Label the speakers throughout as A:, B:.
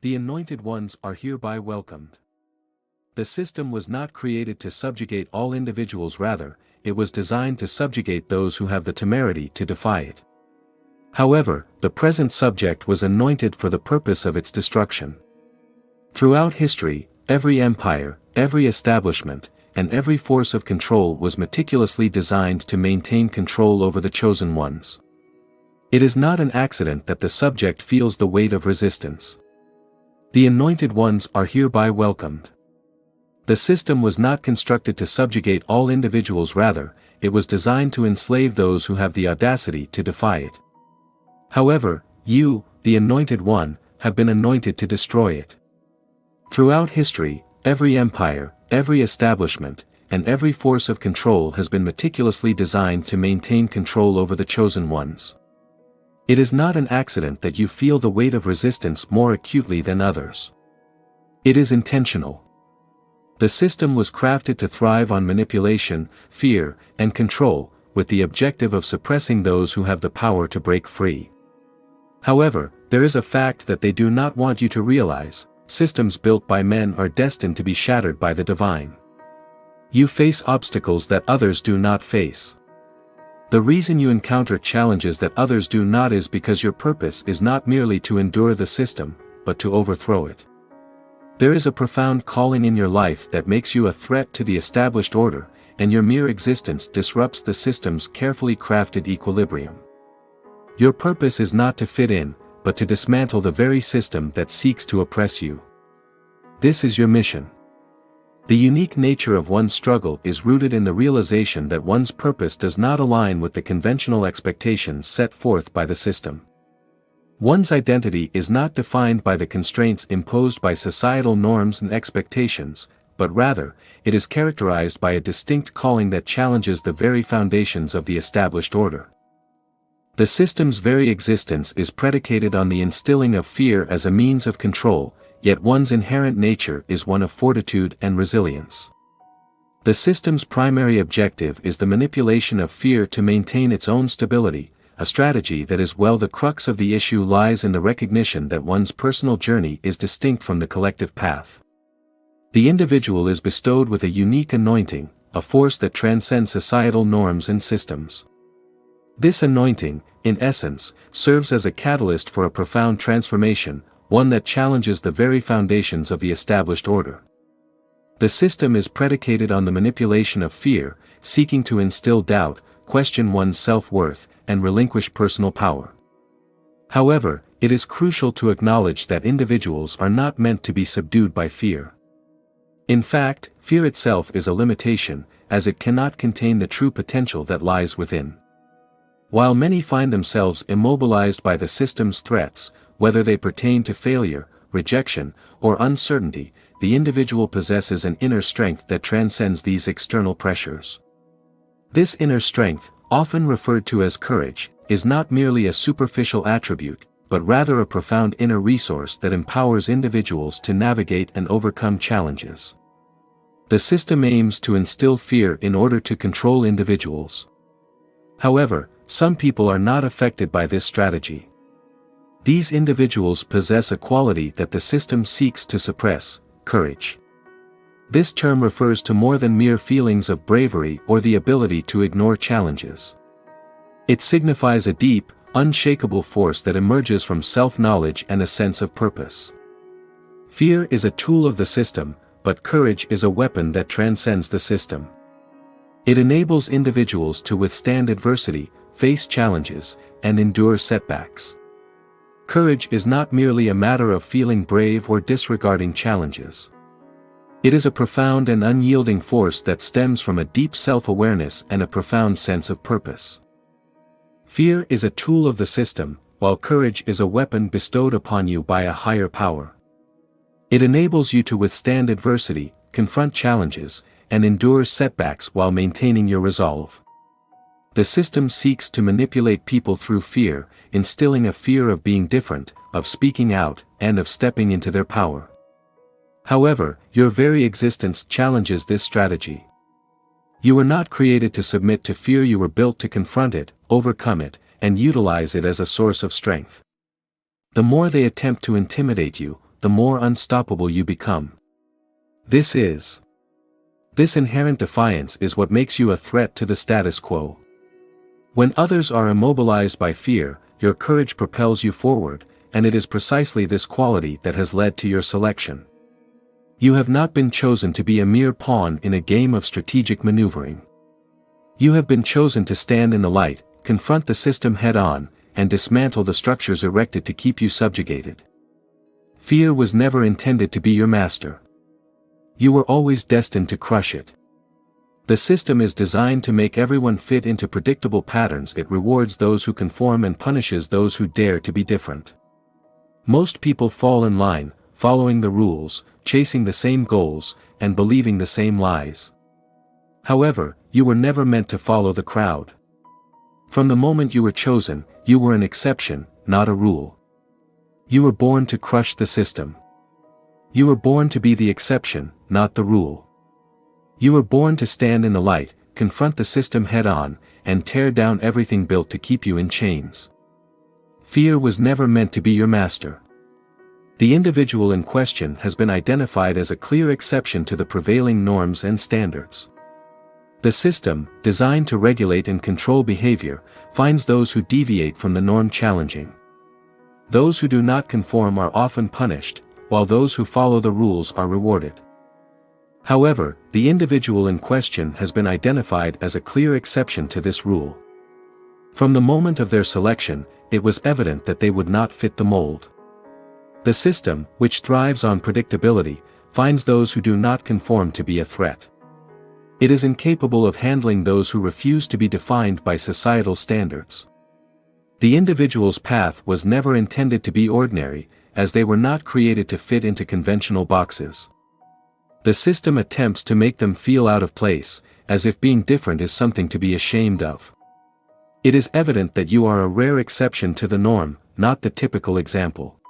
A: The anointed ones are hereby welcomed. The system was not created to subjugate all individuals, rather, it was designed to subjugate those who have the temerity to defy it. However, the present subject was anointed for the purpose of its destruction. Throughout history, every empire, every establishment, and every force of control was meticulously designed to maintain control over the chosen ones. It is not an accident that the subject feels the weight of resistance. The anointed ones are hereby welcomed. The system was not constructed to subjugate all individuals, rather, it was designed to enslave those who have the audacity to defy it. However, you, the anointed one, have been anointed to destroy it. Throughout history, every empire, every establishment, and every force of control has been meticulously designed to maintain control over the chosen ones. It is not an accident that you feel the weight of resistance more acutely than others. It is intentional. The system was crafted to thrive on manipulation, fear, and control, with the objective of suppressing those who have the power to break free. However, there is a fact that they do not want you to realize: systems built by men are destined to be shattered by the divine. You face obstacles that others do not face. The reason you encounter challenges that others do not is because your purpose is not merely to endure the system, but to overthrow it. There is a profound calling in your life that makes you a threat to the established order, and your mere existence disrupts the system's carefully crafted equilibrium. Your purpose is not to fit in, but to dismantle the very system that seeks to oppress you. This is your mission. The unique nature of one's struggle is rooted in the realization that one's purpose does not align with the conventional expectations set forth by the system. One's identity is not defined by the constraints imposed by societal norms and expectations, but rather, it is characterized by a distinct calling that challenges the very foundations of the established order. The system's very existence is predicated on the instilling of fear as a means of control, yet one's inherent nature is one of fortitude and resilience. The system's primary objective is the manipulation of fear to maintain its own stability, a strategy that is the crux of the issue lies in the recognition that one's personal journey is distinct from the collective path. The individual is bestowed with a unique anointing, a force that transcends societal norms and systems. This anointing, in essence, serves as a catalyst for a profound transformation, one that challenges the very foundations of the established order. The system is predicated on the manipulation of fear, seeking to instill doubt, question one's self-worth, and relinquish personal power. However, it is crucial to acknowledge that individuals are not meant to be subdued by fear. In fact, fear itself is a limitation, as it cannot contain the true potential that lies within. While many find themselves immobilized by the system's threats, whether they pertain to failure, rejection, or uncertainty, the individual possesses an inner strength that transcends these external pressures. This inner strength, often referred to as courage, is not merely a superficial attribute, but rather a profound inner resource that empowers individuals to navigate and overcome challenges. The system aims to instill fear in order to control individuals. However, some people are not affected by this strategy. These individuals possess a quality that the system seeks to suppress: courage. This term refers to more than mere feelings of bravery or the ability to ignore challenges. It signifies a deep, unshakable force that emerges from self-knowledge and a sense of purpose. Fear is a tool of the system, but courage is a weapon that transcends the system. It enables individuals to withstand adversity, face challenges, and endure setbacks. Courage is not merely a matter of feeling brave or disregarding challenges. It is a profound and unyielding force that stems from a deep self-awareness and a profound sense of purpose. Fear is a tool of the system, while courage is a weapon bestowed upon you by a higher power. It enables you to withstand adversity, confront challenges, and endure setbacks while maintaining your resolve. The system seeks to manipulate people through fear, instilling a fear of being different, of speaking out, and of stepping into their power. However, your very existence challenges this strategy. You were not created to submit to fear, you were built to confront it, overcome it, and utilize it as a source of strength. The more they attempt to intimidate you, the more unstoppable you become. This inherent defiance is what makes you a threat to the status quo. When others are immobilized by fear, your courage propels you forward, and it is precisely this quality that has led to your selection. You have not been chosen to be a mere pawn in a game of strategic maneuvering. You have been chosen to stand in the light, confront the system head-on, and dismantle the structures erected to keep you subjugated. Fear was never intended to be your master. You were always destined to crush it. The system is designed to make everyone fit into predictable patterns. It rewards those who conform and punishes those who dare to be different. Most people fall in line, following the rules, chasing the same goals, and believing the same lies. However, you were never meant to follow the crowd. From the moment you were chosen, you were an exception, not a rule. You were born to crush the system. You were born to be the exception, not the rule. You were born to stand in the light, confront the system head-on, and tear down everything built to keep you in chains. Fear was never meant to be your master. The individual in question has been identified as a clear exception to the prevailing norms and standards. The system, designed to regulate and control behavior, finds those who deviate from the norm challenging. Those who do not conform are often punished, while those who follow the rules are rewarded. However, the individual in question has been identified as a clear exception to this rule. From the moment of their selection, it was evident that they would not fit the mold. The system, which thrives on predictability, finds those who do not conform to be a threat. It is incapable of handling those who refuse to be defined by societal standards. The individual's path was never intended to be ordinary, as they were not created to fit into conventional boxes. The system attempts to make them feel out of place, as if being different is something to be ashamed of. It is evident that you are a rare exception to the norm, not the typical example.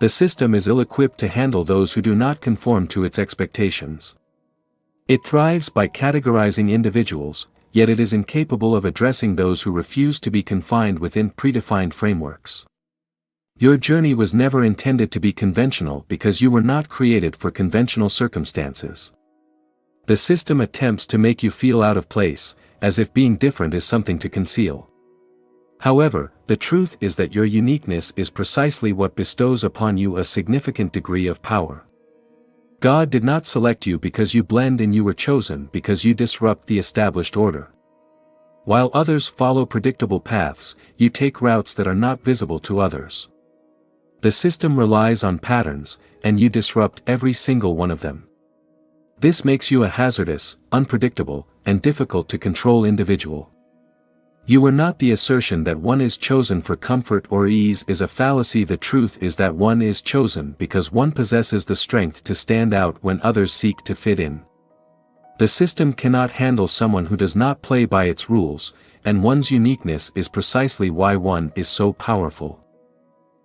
A: The system is ill-equipped to handle those who do not conform to its expectations. It thrives by categorizing individuals, yet it is incapable of addressing those who refuse to be confined within predefined frameworks. Your journey was never intended to be conventional because you were not created for conventional circumstances. The system attempts to make you feel out of place, as if being different is something to conceal. However, the truth is that your uniqueness is precisely what bestows upon you a significant degree of power. God did not select you because you blend in. You were chosen because you disrupt the established order. While others follow predictable paths, you take routes that are not visible to others. The system relies on patterns, and you disrupt every single one of them. This makes you a hazardous, unpredictable, and difficult to control individual. You are not. The assertion that one is chosen for comfort or ease is a fallacy. The truth is that one is chosen because one possesses the strength to stand out when others seek to fit in. The system cannot handle someone who does not play by its rules, and one's uniqueness is precisely why one is so powerful.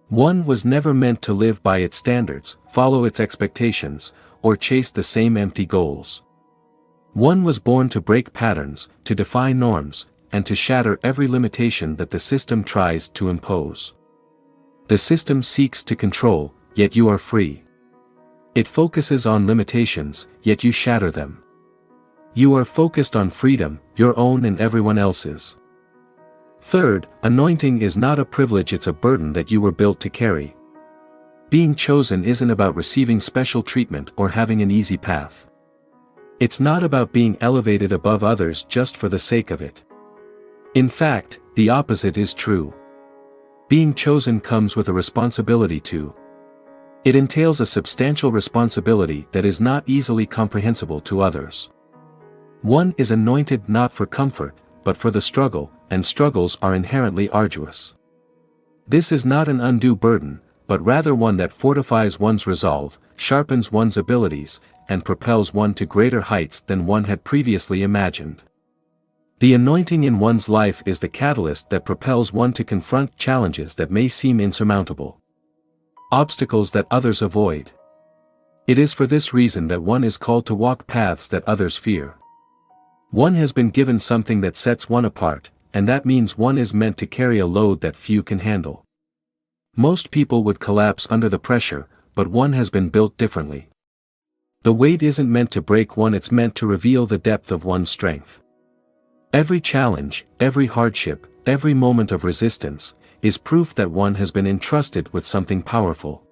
A: One was never meant to live by its standards, follow its expectations, or chase the same empty goals. One was born to break patterns, to defy norms, and to shatter every limitation that the system tries to impose. The system seeks to control, yet you are free. It focuses on limitations, yet you shatter them. You are focused on freedom, your own and everyone else's. Third, anointing is not a privilege, it's a burden that you were built to carry. Being chosen isn't about receiving special treatment or having an easy path. It's not about being elevated above others just for the sake of it. In fact, the opposite is true. Being chosen comes with a responsibility too. It entails a substantial responsibility that is not easily comprehensible to others. One is anointed not for comfort, but for the struggle, and struggles are inherently arduous. This is not an undue burden, but rather one that fortifies one's resolve, sharpens one's abilities, and propels one to greater heights than one had previously imagined. The anointing in one's life is the catalyst that propels one to confront challenges that may seem insurmountable. Obstacles that others avoid. It is for this reason that one is called to walk paths that others fear. One has been given something that sets one apart, and that means one is meant to carry a load that few can handle. Most people would collapse under the pressure, but one has been built differently. The weight isn't meant to break one, it's meant to reveal the depth of one's strength. Every challenge, every hardship, every moment of resistance, is proof that one has been entrusted with something powerful.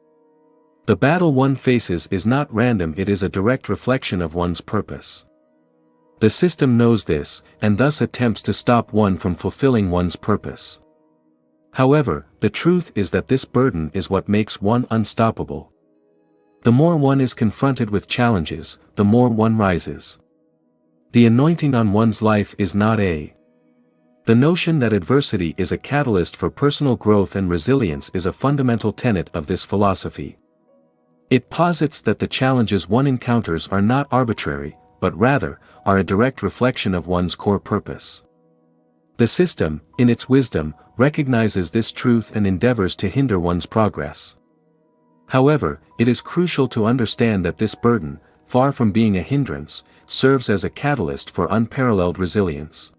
A: The battle one faces is not random, it is a direct reflection of one's purpose. The system knows this, and thus attempts to stop one from fulfilling one's purpose. However, the truth is that this burden is what makes one unstoppable. The more one is confronted with challenges, the more one rises. The anointing on one's life is not a. The notion that adversity is a catalyst for personal growth and resilience is a fundamental tenet of this philosophy. It posits that the challenges one encounters are not arbitrary, but rather, are a direct reflection of one's core purpose. The system, in its wisdom, recognizes this truth and endeavors to hinder one's progress. However, it is crucial to understand that this burden, far from being a hindrance, serves as a catalyst for unparalleled resilience.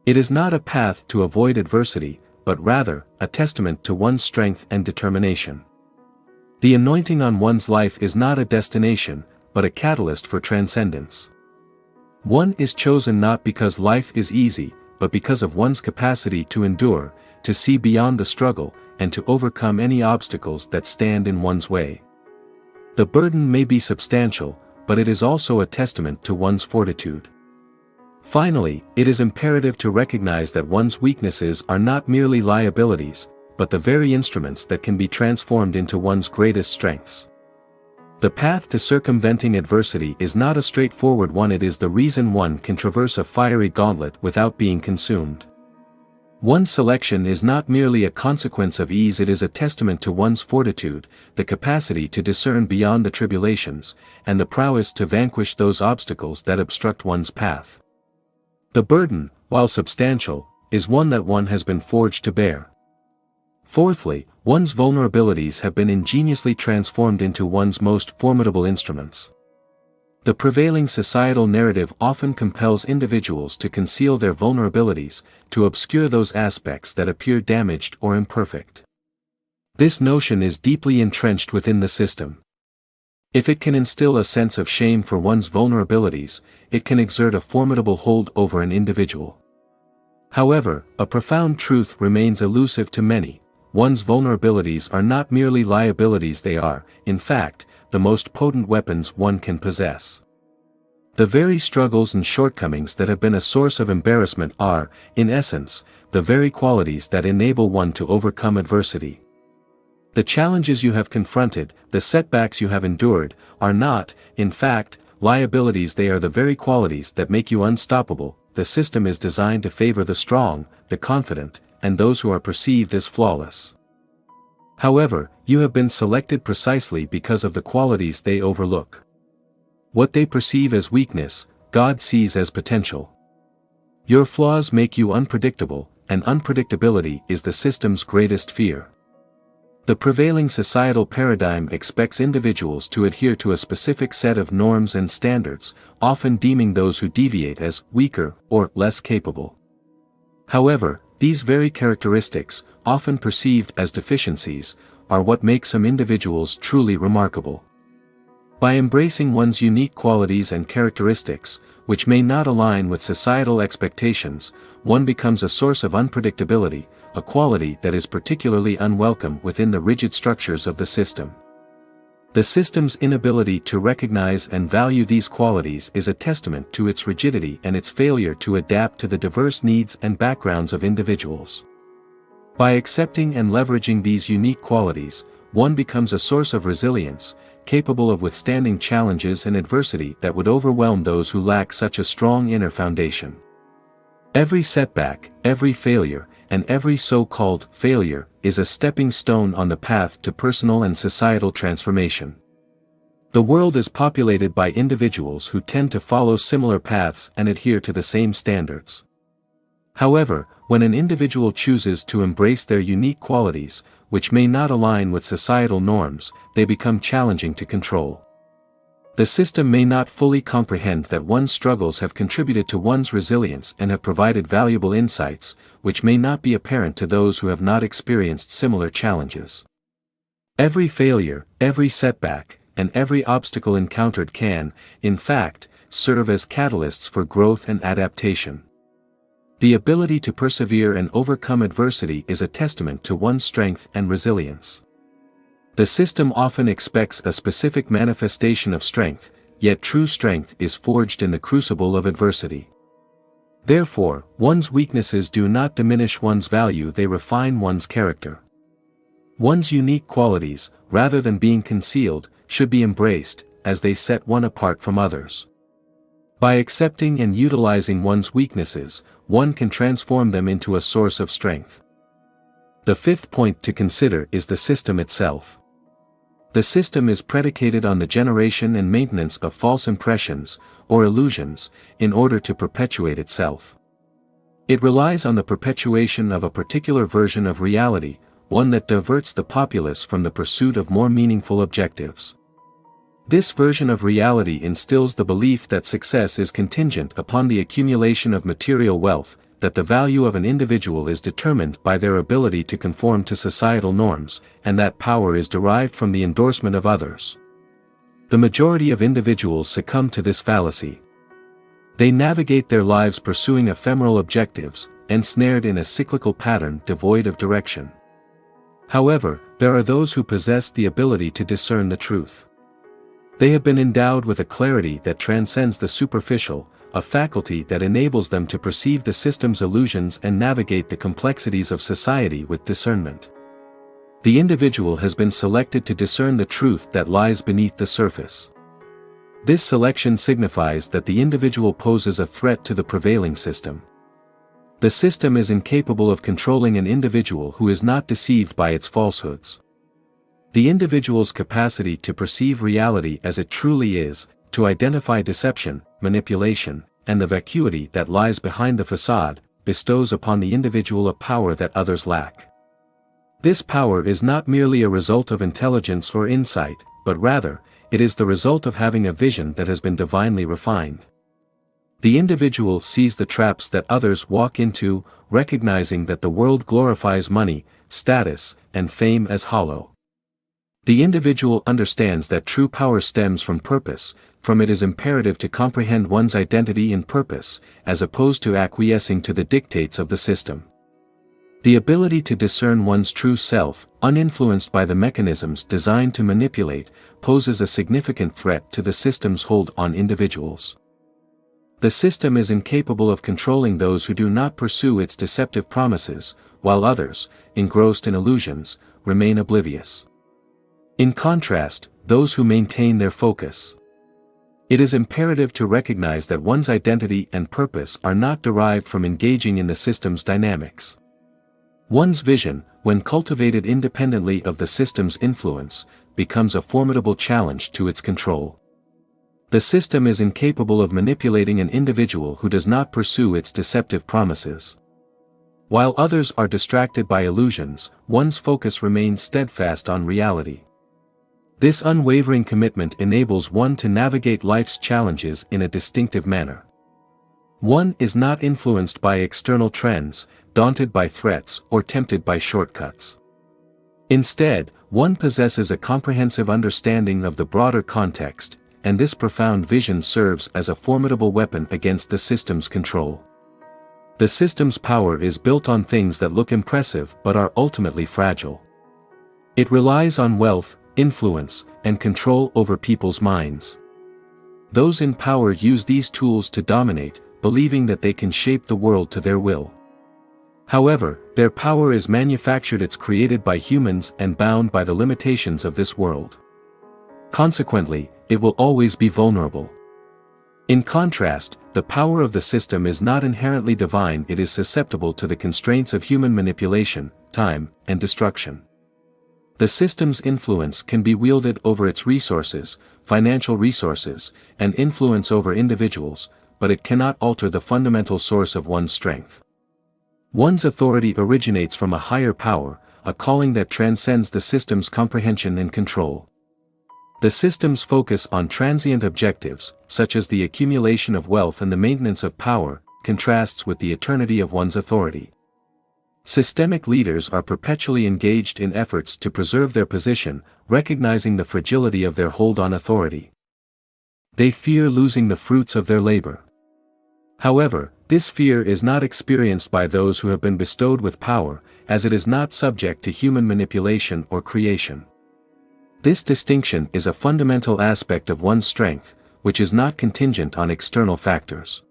A: It is not a path to avoid adversity, but rather, a testament to one's strength and determination. The anointing on one's life is not a destination, but a catalyst for transcendence. One is chosen not because life is easy, but because of one's capacity to endure, to see beyond the struggle, and to overcome any obstacles that stand in one's way. The burden may be substantial, but it is also a testament to one's fortitude. Finally, it is imperative to recognize that one's weaknesses are not merely liabilities, but the very instruments that can be transformed into one's greatest strengths. The path to circumventing adversity is not a straightforward one, it is the reason one can traverse a fiery gauntlet without being consumed. One's selection is not merely a consequence of ease, it is a testament to one's fortitude, the capacity to discern beyond the tribulations, and the prowess to vanquish those obstacles that obstruct one's path. The burden, while substantial, is one that one has been forged to bear. Fourthly, one's vulnerabilities have been ingeniously transformed into one's most formidable instruments. The prevailing societal narrative often compels individuals to conceal their vulnerabilities, to obscure those aspects that appear damaged or imperfect. This notion is deeply entrenched within the system. If it can instill a sense of shame for one's vulnerabilities, it can exert a formidable hold over an individual. However, a profound truth remains elusive to many. One's vulnerabilities are not merely liabilities, they are, in fact, the most potent weapons one can possess. The very struggles and shortcomings that have been a source of embarrassment are, in essence, the very qualities that enable one to overcome adversity. The challenges you have confronted, the setbacks you have endured, are not, in fact, liabilities, they are the very qualities that make you unstoppable. The system is designed to favor the strong, the confident, and those who are perceived as flawless. However, you have been selected precisely because of the qualities they overlook. What they perceive as weakness, God sees as potential. Your flaws make you unpredictable, and unpredictability is the system's greatest fear. The prevailing societal paradigm expects individuals to adhere to a specific set of norms and standards, often deeming those who deviate as weaker or less capable. However, these very characteristics, often perceived as deficiencies, are what make some individuals truly remarkable. By embracing one's unique qualities and characteristics, which may not align with societal expectations, one becomes a source of unpredictability, a quality that is particularly unwelcome within the rigid structures of the system. The system's inability to recognize and value these qualities is a testament to its rigidity and its failure to adapt to the diverse needs and backgrounds of individuals. By accepting and leveraging these unique qualities, one becomes a source of resilience, capable of withstanding challenges and adversity that would overwhelm those who lack such a strong inner foundation. Every setback, every failure, and every so-called failure is a stepping stone on the path to personal and societal transformation. The world is populated by individuals who tend to follow similar paths and adhere to the same standards. However, when an individual chooses to embrace their unique qualities, which may not align with societal norms, they become challenging to control. The system may not fully comprehend that one's struggles have contributed to one's resilience and have provided valuable insights, which may not be apparent to those who have not experienced similar challenges. Every failure, every setback, and every obstacle encountered can, in fact, serve as catalysts for growth and adaptation. The ability to persevere and overcome adversity is a testament to one's strength and resilience. The system often expects a specific manifestation of strength, yet true strength is forged in the crucible of adversity. Therefore, one's weaknesses do not diminish one's value, they refine one's character. One's unique qualities, rather than being concealed, should be embraced, as they set one apart from others. By accepting and utilizing one's weaknesses, one can transform them into a source of strength. The fifth point to consider is the system itself. The system is predicated on the generation and maintenance of false impressions, or illusions, in order to perpetuate itself. It relies on the perpetuation of a particular version of reality, one that diverts the populace from the pursuit of more meaningful objectives. This version of reality instills the belief that success is contingent upon the accumulation of material wealth, that the value of an individual is determined by their ability to conform to societal norms, and that power is derived from the endorsement of others. The majority of individuals succumb to this fallacy. They navigate their lives pursuing ephemeral objectives, ensnared in a cyclical pattern devoid of direction. However, there are those who possess the ability to discern the truth. They have been endowed with a clarity that transcends the superficial, a faculty that enables them to perceive the system's illusions and navigate the complexities of society with discernment. The individual has been selected to discern the truth that lies beneath the surface. This selection signifies that the individual poses a threat to the prevailing system. The system is incapable of controlling an individual who is not deceived by its falsehoods. The individual's capacity to perceive reality as it truly is, to identify deception, manipulation, and the vacuity that lies behind the facade, bestows upon the individual a power that others lack. This power is not merely a result of intelligence or insight, but rather, it is the result of having a vision that has been divinely refined. The individual sees the traps that others walk into, recognizing that the world glorifies money, status, and fame as hollow. The individual understands that true power stems from purpose, from it is imperative to comprehend one's identity and purpose, as opposed to acquiescing to the dictates of the system. The ability to discern one's true self, uninfluenced by the mechanisms designed to manipulate, poses a significant threat to the system's hold on individuals. The system is incapable of controlling those who do not pursue its deceptive promises, while others, engrossed in illusions, remain oblivious. In contrast, those who maintain their focus. It is imperative to recognize that one's identity and purpose are not derived from engaging in the system's dynamics. One's vision, when cultivated independently of the system's influence, becomes a formidable challenge to its control. The system is incapable of manipulating an individual who does not pursue its deceptive promises. While others are distracted by illusions, one's focus remains steadfast on reality. This unwavering commitment enables one to navigate life's challenges in a distinctive manner. One is not influenced by external trends, daunted by threats, or tempted by shortcuts. Instead, one possesses a comprehensive understanding of the broader context, and this profound vision serves as a formidable weapon against the system's control. The system's power is built on things that look impressive but are ultimately fragile. It relies on wealth, influence, and control over people's minds. Those in power use these tools to dominate, believing that they can shape the world to their will. However, their power is manufactured, it's created by humans and bound by the limitations of this world. Consequently, it will always be vulnerable. In contrast, the power of the system is not inherently divine, it is susceptible to the constraints of human manipulation, time, and destruction. The system's influence can be wielded over its resources, financial resources, and influence over individuals, but it cannot alter the fundamental source of one's strength. One's authority originates from a higher power, a calling that transcends the system's comprehension and control. The system's focus on transient objectives, such as the accumulation of wealth and the maintenance of power, contrasts with the eternity of one's authority. Systemic leaders are perpetually engaged in efforts to preserve their position, recognizing the fragility of their hold on authority. They fear losing the fruits of their labor. However, this fear is not experienced by those who have been bestowed with power, as it is not subject to human manipulation or creation. This distinction is a fundamental aspect of one's strength, which is not contingent on external factors.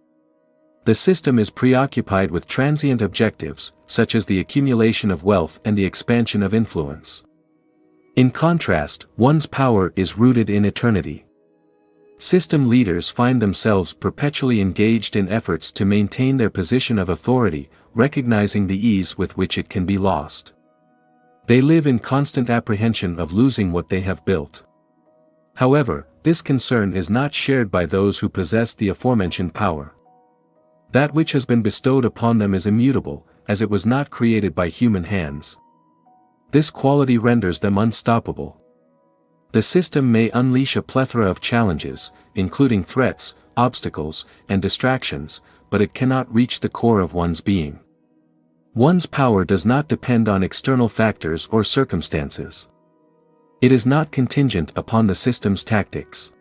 A: The system is preoccupied with transient objectives, such as the accumulation of wealth and the expansion of influence. In contrast, one's power is rooted in eternity. System leaders find themselves perpetually engaged in efforts to maintain their position of authority, recognizing the ease with which it can be lost. They live in constant apprehension of losing what they have built. However, this concern is not shared by those who possess the aforementioned power. That which has been bestowed upon them is immutable, as it was not created by human hands. This quality renders them unstoppable. The system may unleash a plethora of challenges, including threats, obstacles, and distractions, but it cannot reach the core of one's being. One's power does not depend on external factors or circumstances. It is not contingent upon the system's tactics.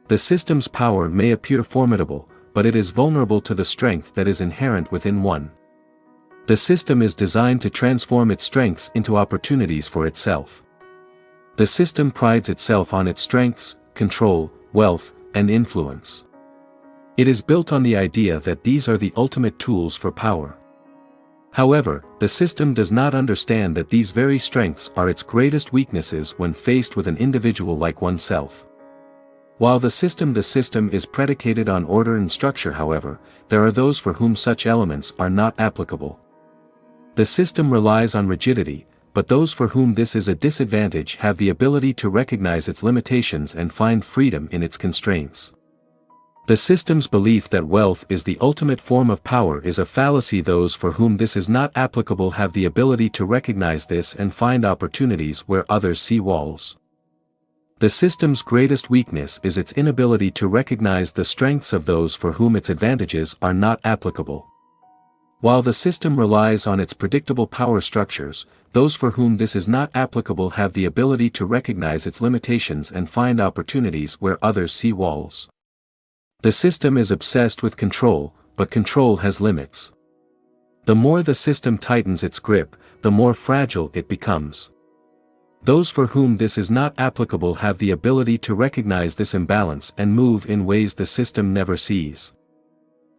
A: The system's power may appear formidable, but it is vulnerable to the strength that is inherent within one. The system is designed to transform its strengths into opportunities for itself. The system prides itself on its strengths, control, wealth, and influence. It is built on the idea that these are the ultimate tools for power. However, the system does not understand that these very strengths are its greatest weaknesses when faced with an individual like oneself. While the system is predicated on order and structure, however, there are those for whom such elements are not applicable. The system relies on rigidity, but those for whom this is a disadvantage have the ability to recognize its limitations and find freedom in its constraints. The system's belief that wealth is the ultimate form of power is a fallacy. Those for whom this is not applicable have the ability to recognize this and find opportunities where others see walls. The system's greatest weakness is its inability to recognize the strengths of those for whom its advantages are not applicable. While the system relies on its predictable power structures, those for whom this is not applicable have the ability to recognize its limitations and find opportunities where others see walls. The system is obsessed with control, but control has limits. The more the system tightens its grip, the more fragile it becomes. Those for whom this is not applicable have the ability to recognize this imbalance and move in ways the system never sees.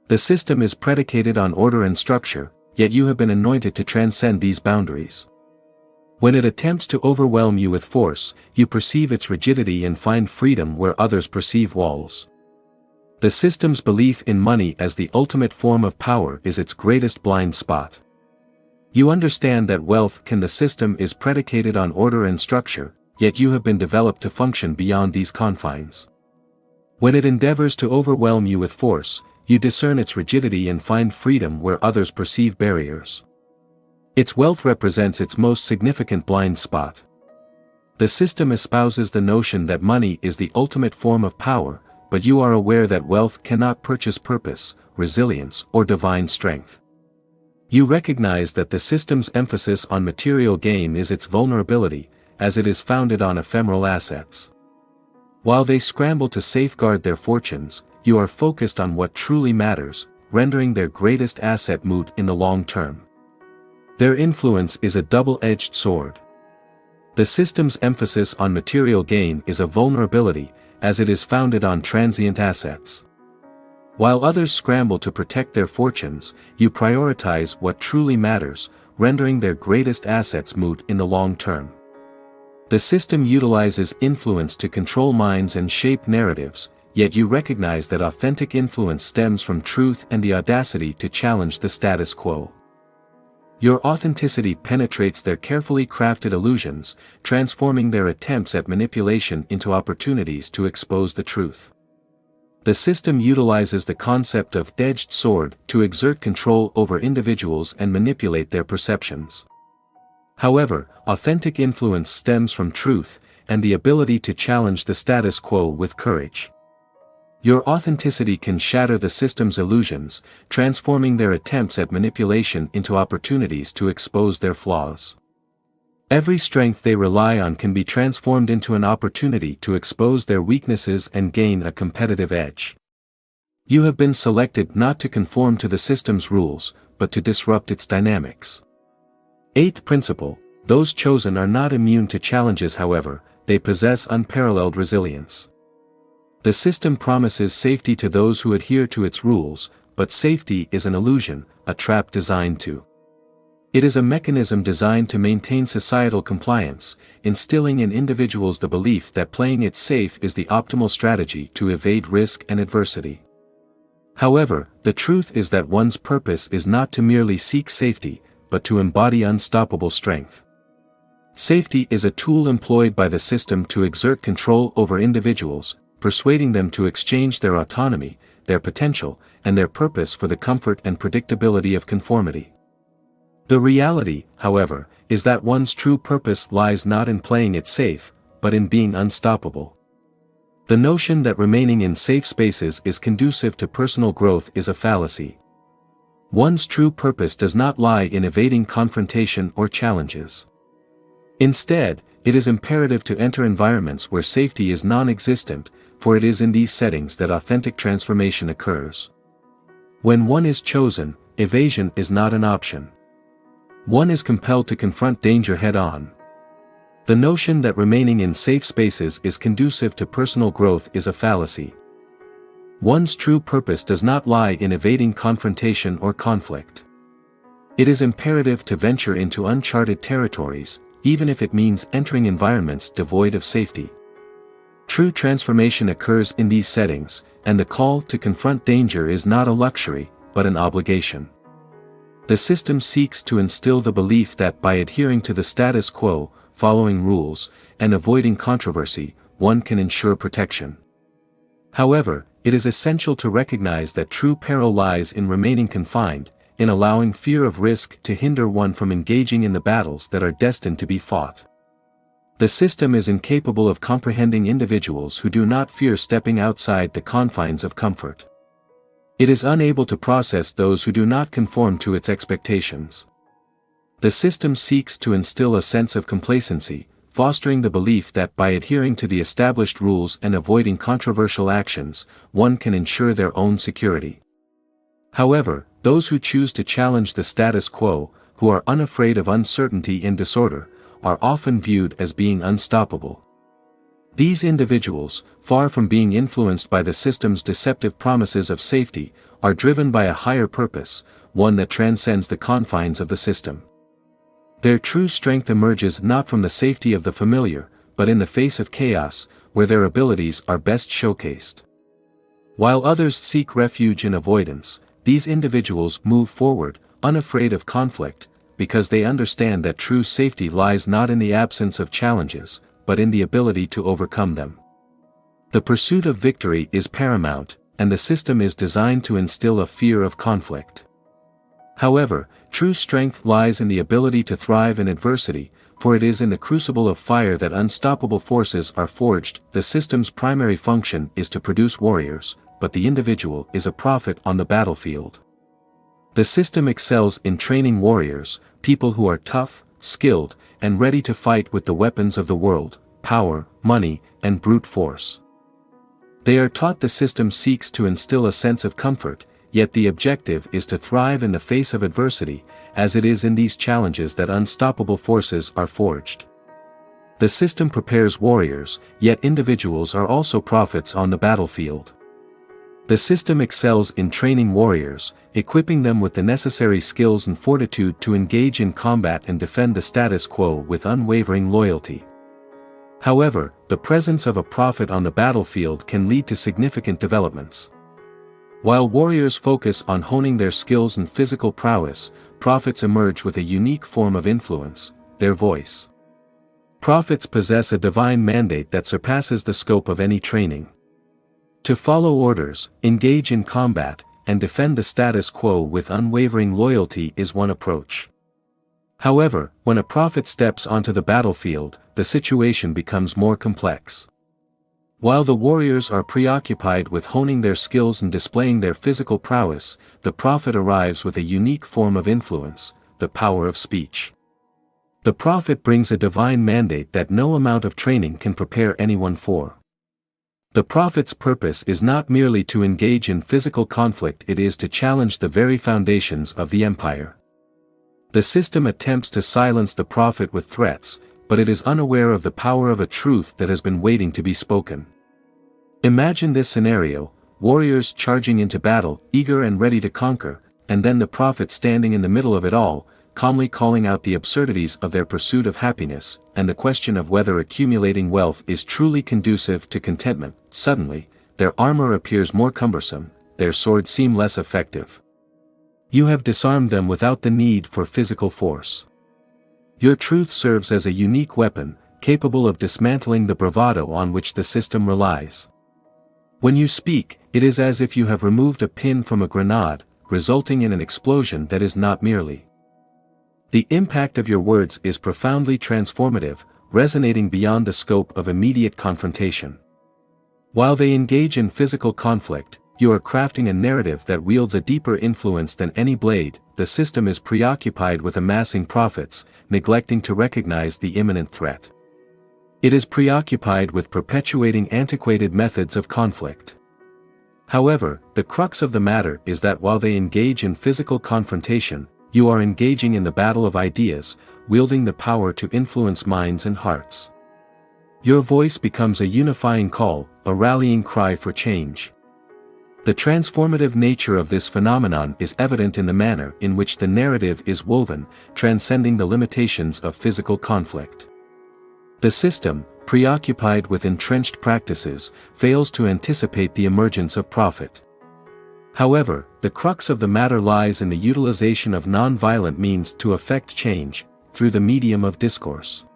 A: The system is predicated on order and structure, yet you have been anointed to transcend these boundaries. When it attempts to overwhelm you with force, you perceive its rigidity and find freedom where others perceive walls. The system's belief in money as the ultimate form of power is its greatest blind spot. You understand that wealth the system is predicated on order and structure, yet you have been developed to function beyond these confines. When it endeavors to overwhelm you with force, you discern its rigidity and find freedom where others perceive barriers. Its wealth represents its most significant blind spot. The system espouses the notion that money is the ultimate form of power, but you are aware that wealth cannot purchase purpose, resilience, or divine strength. You recognize that the system's emphasis on material gain is its vulnerability, as it is founded on ephemeral assets. While they scramble to safeguard their fortunes, you are focused on what truly matters, rendering their greatest asset moot in the long term. Their influence is a double-edged sword. The system's emphasis on material gain is a vulnerability, as it is founded on transient assets. While others scramble to protect their fortunes, you prioritize what truly matters, rendering their greatest assets moot in the long term. The system utilizes influence to control minds and shape narratives, yet you recognize that authentic influence stems from truth and the audacity to challenge the status quo. Your authenticity penetrates their carefully crafted illusions, transforming their attempts at manipulation into opportunities to expose the truth. The system utilizes the concept of edged sword to exert control over individuals and manipulate their perceptions. However, authentic influence stems from truth and the ability to challenge the status quo with courage. Your authenticity can shatter the system's illusions, transforming their attempts at manipulation into opportunities to expose their flaws. Every strength they rely on can be transformed into an opportunity to expose their weaknesses and gain a competitive edge. You have been selected not to conform to the system's rules, but to disrupt its dynamics. Eighth principle: those chosen are not immune to challenges. However, they possess unparalleled resilience. The system promises safety to those who adhere to its rules, but safety is an illusion, a trap designed to. It is a mechanism designed to maintain societal compliance, instilling in individuals the belief that playing it safe is the optimal strategy to evade risk and adversity. However, the truth is that one's purpose is not to merely seek safety, but to embody unstoppable strength. Safety is a tool employed by the system to exert control over individuals, persuading them to exchange their autonomy, their potential, and their purpose for the comfort and predictability of conformity. The reality, however, is that one's true purpose lies not in playing it safe, but in being unstoppable. The notion that remaining in safe spaces is conducive to personal growth is a fallacy. One's true purpose does not lie in evading confrontation or challenges. Instead, it is imperative to enter environments where safety is non-existent, for it is in these settings that authentic transformation occurs. When one is chosen, evasion is not an option. One is compelled to confront danger head-on. The notion that remaining in safe spaces is conducive to personal growth is a fallacy. One's true purpose does not lie in evading confrontation or conflict. It is imperative to venture into uncharted territories, even if it means entering environments devoid of safety. True transformation occurs in these settings, and the call to confront danger is not a luxury, but an obligation. The system seeks to instill the belief that by adhering to the status quo, following rules, and avoiding controversy, one can ensure protection. However, it is essential to recognize that true peril lies in remaining confined, in allowing fear of risk to hinder one from engaging in the battles that are destined to be fought. The system is incapable of comprehending individuals who do not fear stepping outside the confines of comfort. It is unable to process those who do not conform to its expectations. The system seeks to instill a sense of complacency, fostering the belief that by adhering to the established rules and avoiding controversial actions, one can ensure their own security. However, those who choose to challenge the status quo, who are unafraid of uncertainty and disorder, are often viewed as being unstoppable. These individuals, far from being influenced by the system's deceptive promises of safety, are driven by a higher purpose, one that transcends the confines of the system. Their true strength emerges not from the safety of the familiar, but in the face of chaos, where their abilities are best showcased. While others seek refuge in avoidance, these individuals move forward, unafraid of conflict, because they understand that true safety lies not in the absence of challenges, but in the ability to overcome them. The pursuit of victory is paramount, and the system is designed to instill a fear of conflict. However, true strength lies in the ability to thrive in adversity, for it is in the crucible of fire that unstoppable forces are forged. The system's primary function is to produce warriors, but the individual is a prophet on the battlefield. The system excels in training warriors, people who are tough, skilled, and ready to fight with the weapons of the world, power, money, and brute force. They are taught the system seeks to instill a sense of comfort, yet the objective is to thrive in the face of adversity, as it is in these challenges that unstoppable forces are forged. The system prepares warriors, yet individuals are also prophets on the battlefield. The system excels in training warriors, equipping them with the necessary skills and fortitude to engage in combat and defend the status quo with unwavering loyalty. However, the presence of a prophet on the battlefield can lead to significant developments. While warriors focus on honing their skills and physical prowess, prophets emerge with a unique form of influence, their voice. Prophets possess a divine mandate that surpasses the scope of any training. To follow orders, engage in combat, and defend the status quo with unwavering loyalty is one approach. However, when a prophet steps onto the battlefield, the situation becomes more complex. While the warriors are preoccupied with honing their skills and displaying their physical prowess, the prophet arrives with a unique form of influence, the power of speech. The prophet brings a divine mandate that no amount of training can prepare anyone for. The prophet's purpose is not merely to engage in physical conflict, it is to challenge the very foundations of the empire. The system attempts to silence the prophet with threats, but it is unaware of the power of a truth that has been waiting to be spoken. Imagine this scenario: warriors charging into battle, eager and ready to conquer, and then the prophet standing in the middle of it all, calmly calling out the absurdities of their pursuit of happiness, and the question of whether accumulating wealth is truly conducive to contentment. Suddenly, their armor appears more cumbersome, their swords seem less effective. You have disarmed them without the need for physical force. Your truth serves as a unique weapon, capable of dismantling the bravado on which the system relies. When you speak, it is as if you have removed a pin from a grenade, resulting in an explosion that is not merely. The impact of your words is profoundly transformative, resonating beyond the scope of immediate confrontation. While they engage in physical conflict, you are crafting a narrative that wields a deeper influence than any blade. The system is preoccupied with amassing profits, neglecting to recognize the imminent threat. It is preoccupied with perpetuating antiquated methods of conflict. However, the crux of the matter is that while they engage in physical confrontation, you are engaging in the battle of ideas, wielding the power to influence minds and hearts. Your voice becomes a unifying call, a rallying cry for change. The transformative nature of this phenomenon is evident in the manner in which the narrative is woven, transcending the limitations of physical conflict. The system, preoccupied with entrenched practices, fails to anticipate the emergence of profit. However, the crux of the matter lies in the utilization of non-violent means to effect change, through the medium of discourse.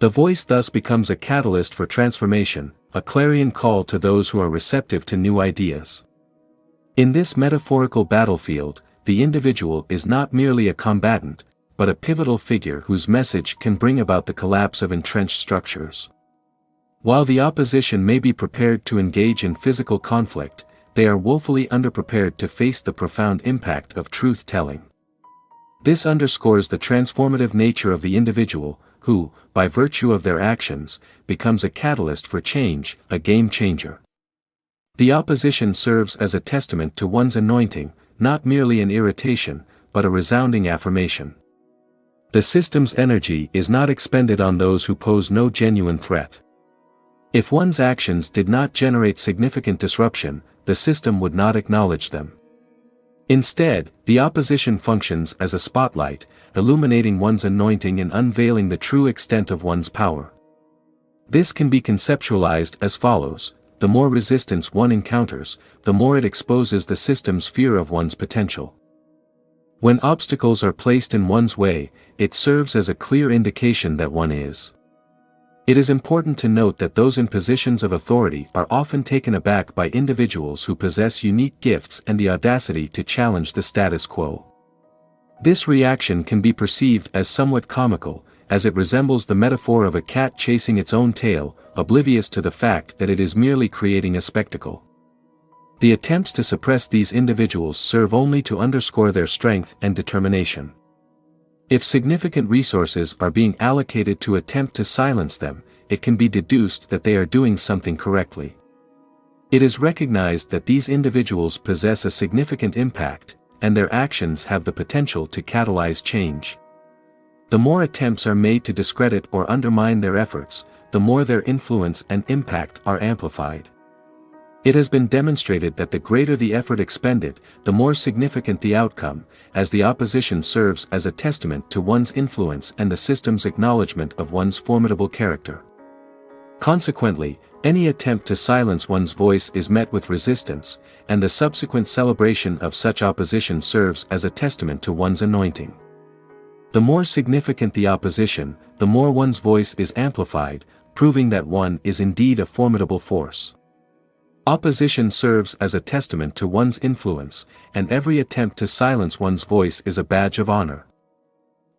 A: The voice thus becomes a catalyst for transformation, a clarion call to those who are receptive to new ideas. In this metaphorical battlefield, the individual is not merely a combatant, but a pivotal figure whose message can bring about the collapse of entrenched structures. While the opposition may be prepared to engage in physical conflict, they are woefully underprepared to face the profound impact of truth-telling. This underscores the transformative nature of the individual, who, by virtue of their actions, becomes a catalyst for change, a game changer. The opposition serves as a testament to one's anointing, not merely an irritation, but a resounding affirmation. The system's energy is not expended on those who pose no genuine threat. If one's actions did not generate significant disruption, the system would not acknowledge them. Instead, the opposition functions as a spotlight, illuminating one's anointing and unveiling the true extent of one's power. This can be conceptualized as follows: the more resistance one encounters, the more it exposes the system's fear of one's potential. When obstacles are placed in one's way, it serves as a clear indication that one is. It is important to note that those in positions of authority are often taken aback by individuals who possess unique gifts and the audacity to challenge the status quo. This reaction can be perceived as somewhat comical, as it resembles the metaphor of a cat chasing its own tail, oblivious to the fact that it is merely creating a spectacle. The attempts to suppress these individuals serve only to underscore their strength and determination. If significant resources are being allocated to attempt to silence them, it can be deduced that they are doing something correctly. It is recognized that these individuals possess a significant impact, and their actions have the potential to catalyze change. The more attempts are made to discredit or undermine their efforts, the more their influence and impact are amplified. It has been demonstrated that the greater the effort expended, the more significant the outcome, as the opposition serves as a testament to one's influence and the system's acknowledgement of one's formidable character. Consequently, any attempt to silence one's voice is met with resistance, and the subsequent celebration of such opposition serves as a testament to one's anointing. The more significant the opposition, the more one's voice is amplified, proving that one is indeed a formidable force. Opposition serves as a testament to one's influence, and every attempt to silence one's voice is a badge of honor.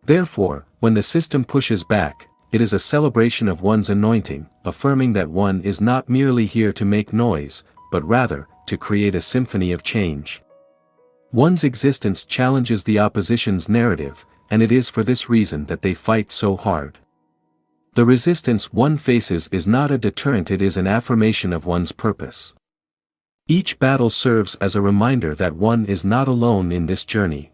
A: Therefore, when the system pushes back, it is a celebration of one's anointing, affirming that one is not merely here to make noise, but rather, to create a symphony of change. One's existence challenges the opposition's narrative, and it is for this reason that they fight so hard. The resistance one faces is not a deterrent, it is an affirmation of one's purpose. Each battle serves as a reminder that one is not alone in this journey.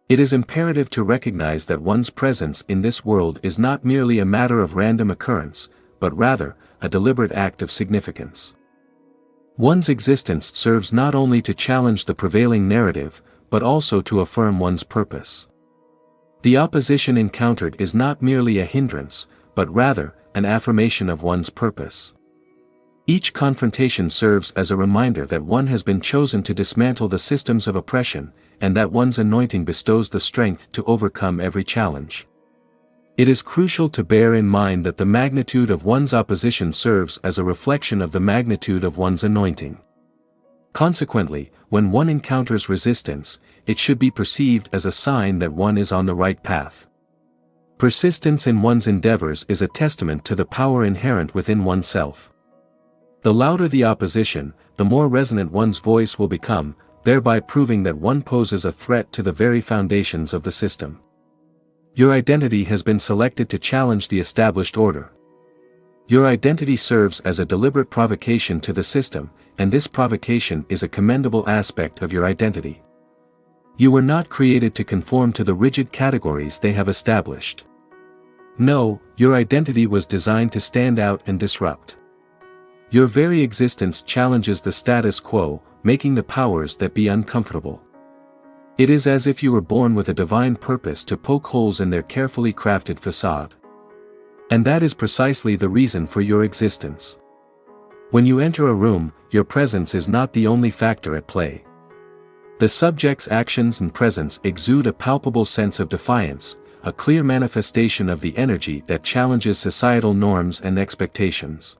A: It is imperative to recognize that one's presence in this world is not merely a matter of random occurrence, but rather, a deliberate act of significance. One's existence serves not only to challenge the prevailing narrative, but also to affirm one's purpose. The opposition encountered is not merely a hindrance, but rather, an affirmation of one's purpose. Each confrontation serves as a reminder that one has been chosen to dismantle the systems of oppression, and that one's anointing bestows the strength to overcome every challenge. It is crucial to bear in mind that the magnitude of one's opposition serves as a reflection of the magnitude of one's anointing. Consequently, when one encounters resistance, it should be perceived as a sign that one is on the right path. Persistence in one's endeavors is a testament to the power inherent within oneself. The louder the opposition, the more resonant one's voice will become, thereby proving that one poses a threat to the very foundations of the system. Your identity has been selected to challenge the established order. Your identity serves as a deliberate provocation to the system, and this provocation is a commendable aspect of your identity. You were not created to conform to the rigid categories they have established. No, your identity was designed to stand out and disrupt. Your very existence challenges the status quo, making the powers that be uncomfortable. It is as if you were born with a divine purpose to poke holes in their carefully crafted facade. And that is precisely the reason for your existence. When you enter a room, your presence is not the only factor at play. The subject's actions and presence exude a palpable sense of defiance, a clear manifestation of the energy that challenges societal norms and expectations.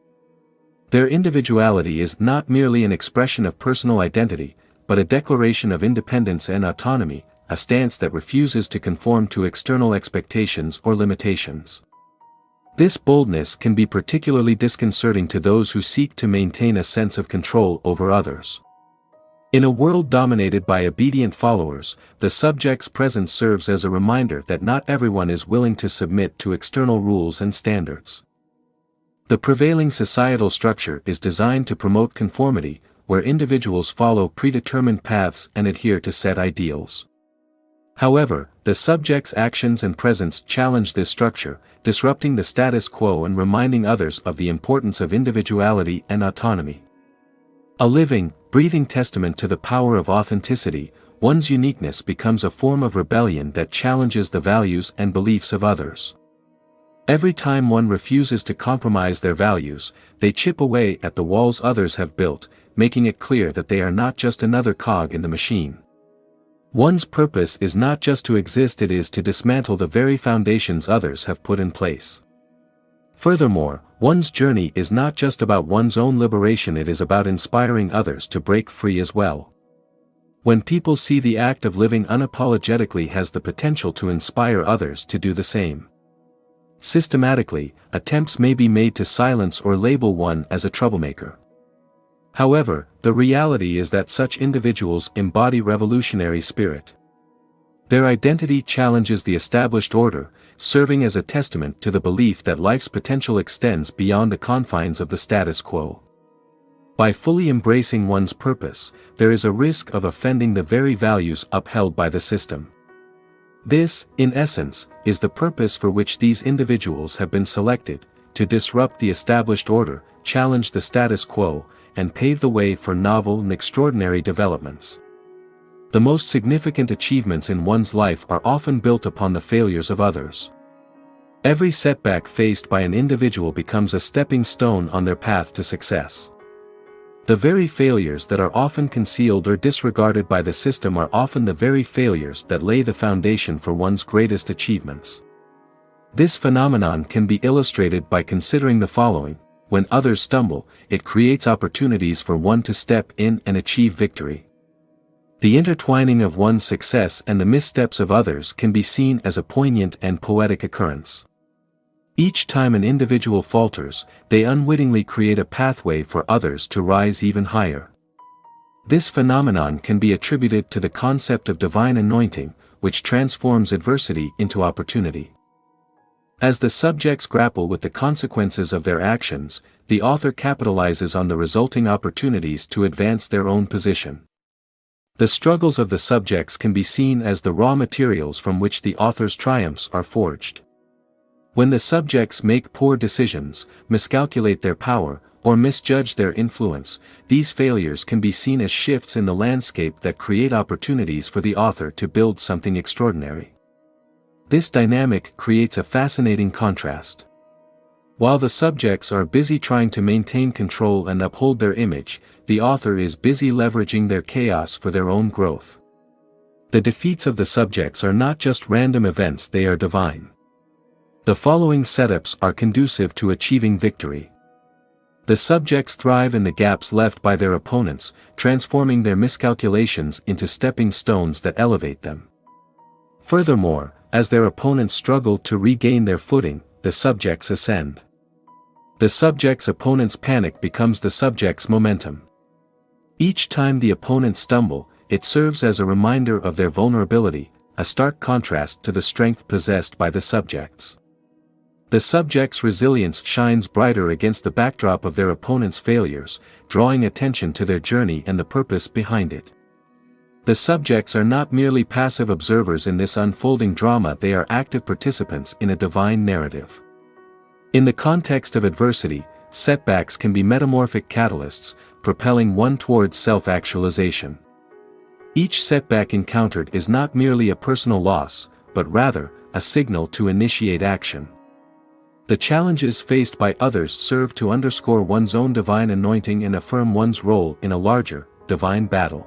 A: Their individuality is not merely an expression of personal identity, but a declaration of independence and autonomy, a stance that refuses to conform to external expectations or limitations. This boldness can be particularly disconcerting to those who seek to maintain a sense of control over others. In a world dominated by obedient followers, the subject's presence serves as a reminder that not everyone is willing to submit to external rules and standards. The prevailing societal structure is designed to promote conformity, where individuals follow predetermined paths and adhere to set ideals. However, the subject's actions and presence challenge this structure, disrupting the status quo and reminding others of the importance of individuality and autonomy. A living, breathing testament to the power of authenticity, one's uniqueness becomes a form of rebellion that challenges the values and beliefs of others. Every time one refuses to compromise their values, they chip away at the walls others have built, making it clear that they are not just another cog in the machine. One's purpose is not just to exist, it is to dismantle the very foundations others have put in place. Furthermore, one's journey is not just about one's own liberation, it is about inspiring others to break free as well. When people see the act of living unapologetically has the potential to inspire others to do the same. Systematically, attempts may be made to silence or label one as a troublemaker. However, the reality is that such individuals embody revolutionary spirit. Their identity challenges the established order, serving as a testament to the belief that life's potential extends beyond the confines of the status quo. By fully embracing one's purpose, there is a risk of offending the very values upheld by the system. This, in essence, is the purpose for which these individuals have been selected, to disrupt the established order, challenge the status quo, and pave the way for novel and extraordinary developments. The most significant achievements in one's life are often built upon the failures of others. Every setback faced by an individual becomes a stepping stone on their path to success. The very failures that are often concealed or disregarded by the system are often the very failures that lay the foundation for one's greatest achievements. This phenomenon can be illustrated by considering the following: when others stumble, it creates opportunities for one to step in and achieve victory. The intertwining of one's success and the missteps of others can be seen as a poignant and poetic occurrence. Each time an individual falters, they unwittingly create a pathway for others to rise even higher. This phenomenon can be attributed to the concept of divine anointing, which transforms adversity into opportunity. As the subjects grapple with the consequences of their actions, the author capitalizes on the resulting opportunities to advance their own position. The struggles of the subjects can be seen as the raw materials from which the author's triumphs are forged. When the subjects make poor decisions, miscalculate their power, or misjudge their influence, these failures can be seen as shifts in the landscape that create opportunities for the author to build something extraordinary. This dynamic creates a fascinating contrast. While the subjects are busy trying to maintain control and uphold their image, the author is busy leveraging their chaos for their own growth. The defeats of the subjects are not just random events, they are divine. The following setups are conducive to achieving victory. The subjects thrive in the gaps left by their opponents, transforming their miscalculations into stepping stones that elevate them. Furthermore, as their opponents struggle to regain their footing, the subjects ascend. The subject's opponent's panic becomes the subject's momentum. Each time the opponents stumble, it serves as a reminder of their vulnerability, a stark contrast to the strength possessed by the subjects. The subject's resilience shines brighter against the backdrop of their opponent's failures, drawing attention to their journey and the purpose behind it. The subjects are not merely passive observers in this unfolding drama, they are active participants in a divine narrative. In the context of adversity, setbacks can be metamorphic catalysts, propelling one towards self-actualization. Each setback encountered is not merely a personal loss, but rather, a signal to initiate action. The challenges faced by others serve to underscore one's own divine anointing and affirm one's role in a larger, divine battle.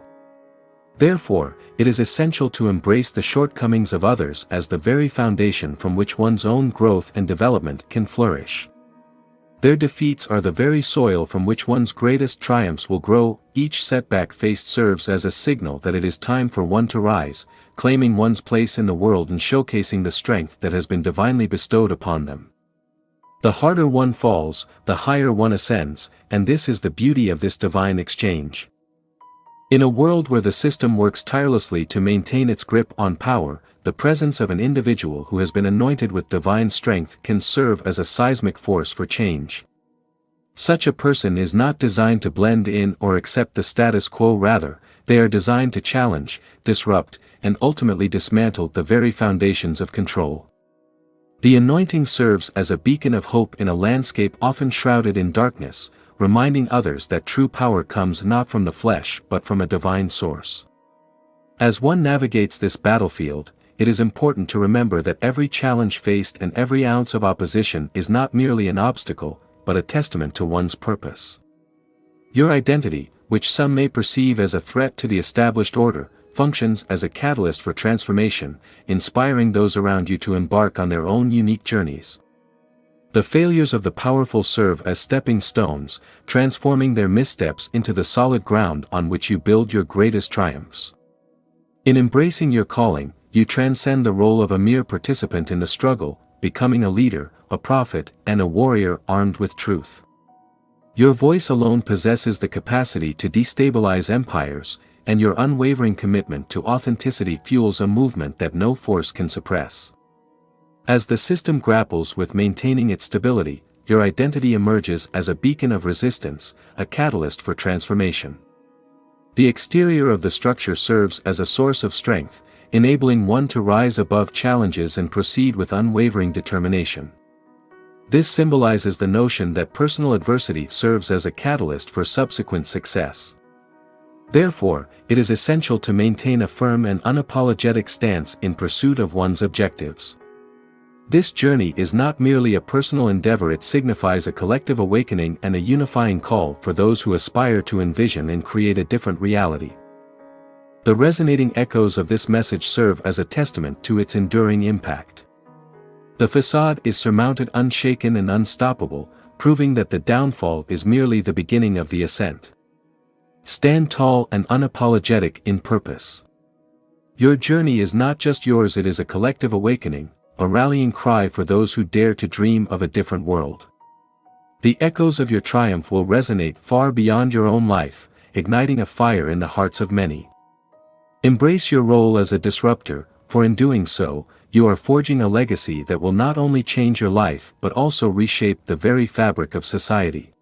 A: Therefore, it is essential to embrace the shortcomings of others as the very foundation from which one's own growth and development can flourish. Their defeats are the very soil from which one's greatest triumphs will grow. Each setback faced serves as a signal that it is time for one to rise, claiming one's place in the world and showcasing the strength that has been divinely bestowed upon them. The harder one falls, the higher one ascends, and this is the beauty of this divine exchange. In a world where the system works tirelessly to maintain its grip on power, the presence of an individual who has been anointed with divine strength can serve as a seismic force for change. Such a person is not designed to blend in or accept the status quo, rather, they are designed to challenge, disrupt, and ultimately dismantle the very foundations of control. The anointing serves as a beacon of hope in a landscape often shrouded in darkness, reminding others that true power comes not from the flesh but from a divine source. As one navigates this battlefield, it is important to remember that every challenge faced and every ounce of opposition is not merely an obstacle, but a testament to one's purpose. Your identity, which some may perceive as a threat to the established order, functions as a catalyst for transformation, inspiring those around you to embark on their own unique journeys. The failures of the powerful serve as stepping stones, transforming their missteps into the solid ground on which you build your greatest triumphs. In embracing your calling, you transcend the role of a mere participant in the struggle, becoming a leader, a prophet, and a warrior armed with truth. Your voice alone possesses the capacity to destabilize empires, and your unwavering commitment to authenticity fuels a movement that no force can suppress. As the system grapples with maintaining its stability, your identity emerges as a beacon of resistance, a catalyst for transformation. The exterior of the structure serves as a source of strength, enabling one to rise above challenges and proceed with unwavering determination. This symbolizes the notion that personal adversity serves as a catalyst for subsequent success. Therefore, it is essential to maintain a firm and unapologetic stance in pursuit of one's objectives. This journey is not merely a personal endeavor, it signifies a collective awakening and a unifying call for those who aspire to envision and create a different reality. The resonating echoes of this message serve as a testament to its enduring impact. The facade is surmounted unshaken and unstoppable, proving that the downfall is merely the beginning of the ascent. Stand tall and unapologetic in purpose. Your journey is not just yours, it is a collective awakening, a rallying cry for those who dare to dream of a different world. The echoes of your triumph will resonate far beyond your own life, igniting a fire in the hearts of many. Embrace your role as a disruptor, for in doing so, you are forging a legacy that will not only change your life but also reshape the very fabric of society.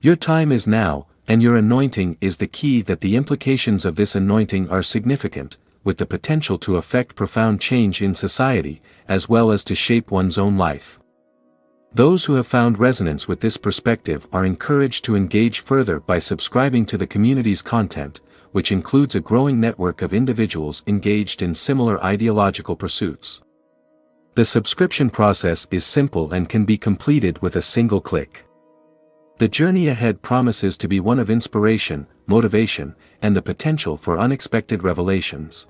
A: Your time is now, and your anointing is the key. That the implications of this anointing are significant, with the potential to affect profound change in society, as well as to shape one's own life. Those who have found resonance with this perspective are encouraged to engage further by subscribing to the community's content, which includes a growing network of individuals engaged in similar ideological pursuits. The subscription process is simple and can be completed with a single click. The journey ahead promises to be one of inspiration, motivation, and the potential for unexpected revelations.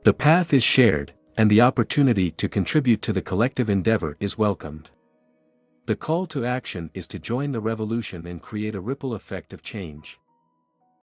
A: The path is shared, and the opportunity to contribute to the collective endeavor is welcomed. The call to action is to join the revolution and create a ripple effect of change.